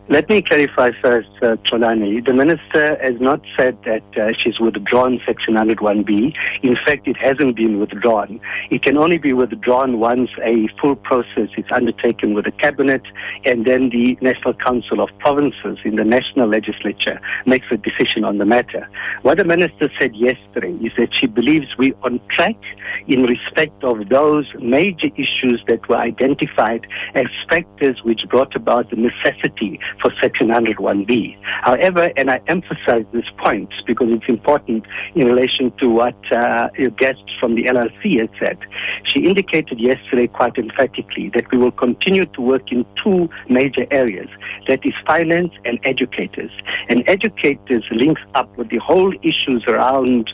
Let me clarify first, Trolani. The Minister has not said that she's withdrawn Section 101B. In fact, it hasn't been withdrawn. It can only be withdrawn once a full process is undertaken with the Cabinet, and then the National Council of Provinces in the National Legislature makes a decision on the matter. What the Minister said yesterday is that she believes we're on track in respect of those major issues that were identified as factors which brought about the necessity for Section 101B. However, and I emphasize this point because it's important in relation to what your guest from the LRC has said, she indicated yesterday quite emphatically that we will continue to work in two major areas, that is finance and educators. And educators links up with the whole issues around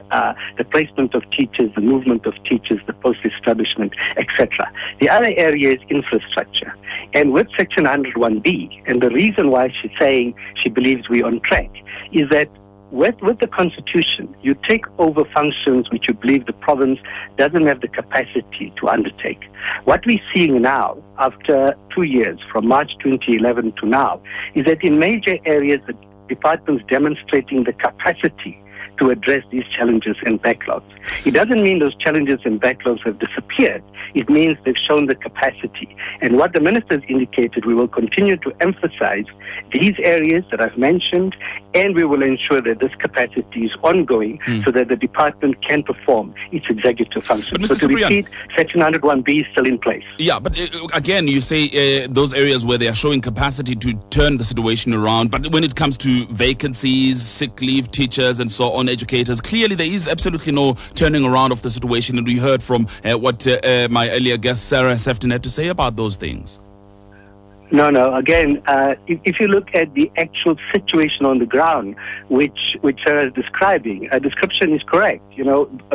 the placement of teachers, the movement of teachers, the post-establishment, etc. The other area is infrastructure. And with Section 101B, and the reason why she's saying she believes we're on track, is that with the Constitution, you take over functions which you believe the province doesn't have the capacity to undertake. What we're seeing now, after 2 years, from March 2011 to now, is that in major areas, the department's demonstrating the capacity to address these challenges and backlogs. It doesn't mean those challenges and backlogs have disappeared. It means they've shown the capacity. And what the Minister has indicated, we will continue to emphasize these areas that I've mentioned, and we will ensure that this capacity is ongoing so that the department can perform its executive function. So to repeat, Section 101B is still in place. Yeah, but again, you say those areas where they are showing capacity to turn the situation around, but when it comes to vacancies, sick leave, teachers, and so on, educators, clearly there is absolutely no turning around of the situation, and we heard from what my earlier guest Sarah Sefton had to say about those things. No. Again, if you look at the actual situation on the ground, which Sarah is describing, a description is correct,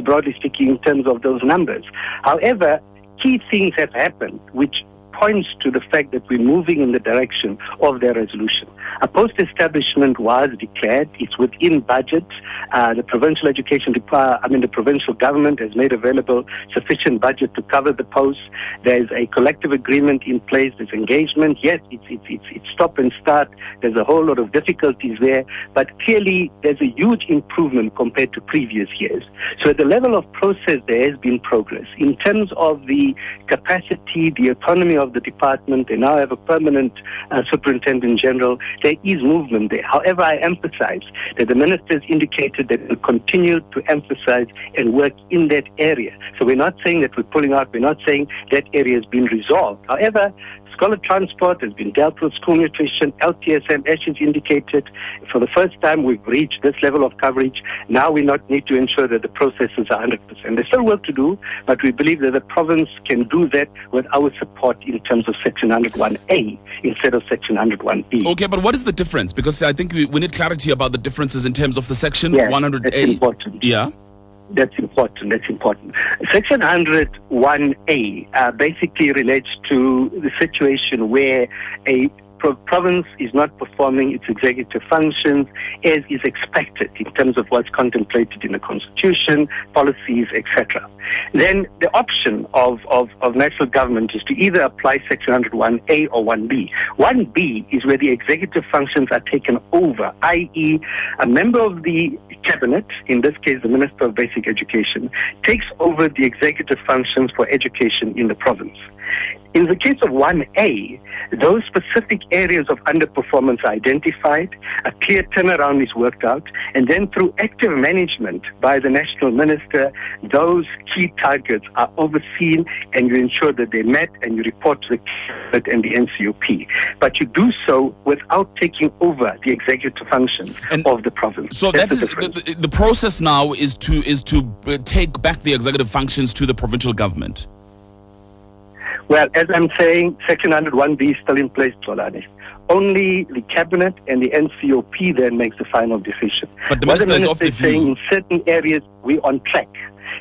broadly speaking, in terms of those numbers. However, key things have happened, which points to the fact that we're moving in the direction of their resolution. A post-establishment was declared. It's within budget. The provincial the provincial government has made available sufficient budget to cover the posts. There's a collective agreement in place. There's engagement. Yes, it's stop and start. There's a whole lot of difficulties there, but clearly there's a huge improvement compared to previous years. So at the level of process, there has been progress. In terms of the capacity, the autonomy of the department, they now have a permanent superintendent general. There is movement there. However, I emphasize that the minister has indicated that we'll continue to emphasize and work in that area. So we're not saying that we're pulling out. We're not saying that area has been resolved. However, scholar transport has been dealt with, school nutrition, LTSM, as she's indicated. For the first time, we've reached this level of coverage. Now we not need to ensure that the processes are 100%. There's still work to do, but we believe that the province can do that with our support in terms of Section 101A instead of Section 101B. Okay, but what is the difference? Because I think we need clarity about the differences in terms of the Section 100A. That's important. Yeah. That's important. Section 101A basically relates to the situation where a province is not performing its executive functions as is expected in terms of what's contemplated in the Constitution, policies, etc. Then the option of national government is to either apply Section 101A or 1B. 1B is where the executive functions are taken over, i.e. a member of the Cabinet, in this case the Minister of Basic Education, takes over the executive functions for education in the province. In the case of 1A, those specific areas of underperformance are identified, a clear turnaround is worked out, and then through active management by the National Minister, those key targets are overseen and you ensure that they're met and you report to the Cabinet and the NCOP. But you do so without taking over the executive functions of the province. So that is the process now is to take back the executive functions to the provincial government. Well, as I'm saying, Section 101B is still in place, Tolani. Only the Cabinet and the NCOP then makes the final decision. But the Minister is off the view. Saying in certain areas we're on track.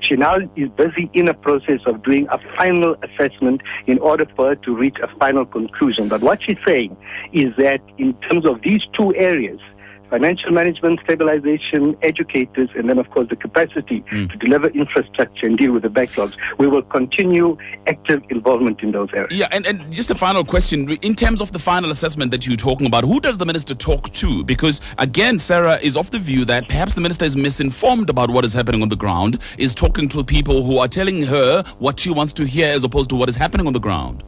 She now is busy in a process of doing a final assessment in order for her to reach a final conclusion. But what she's saying is that in terms of these two areas, financial management, stabilization, educators, and then, of course, the capacity to deliver infrastructure and deal with the backlogs. We will continue active involvement in those areas. Yeah, and just a final question. In terms of the final assessment that you're talking about, who does the minister talk to? Because, again, Sarah is of the view that perhaps the minister is misinformed about what is happening on the ground, is talking to people who are telling her what she wants to hear as opposed to what is happening on the ground.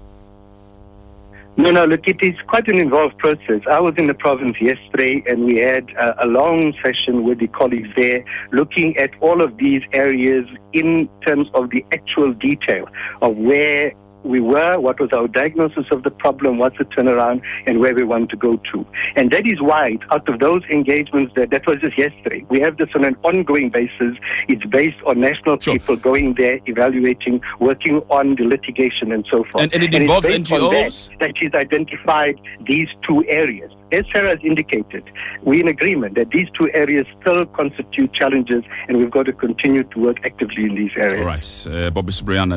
No, look, it is quite an involved process. I was in the province yesterday and we had a long session with the colleagues there looking at all of these areas in terms of the actual detail of where we were, what was our diagnosis of the problem, what's the turnaround, and where we want to go to. And that is why, out of those engagements, that was just yesterday. We have this on an ongoing basis. It's based on national people going there, evaluating, working on the litigation and so forth. And it involves NGOs? That she's identified these two areas. As Sarah has indicated, we're in agreement that these two areas still constitute challenges, and we've got to continue to work actively in these areas. All right. Bobby Soobrayan.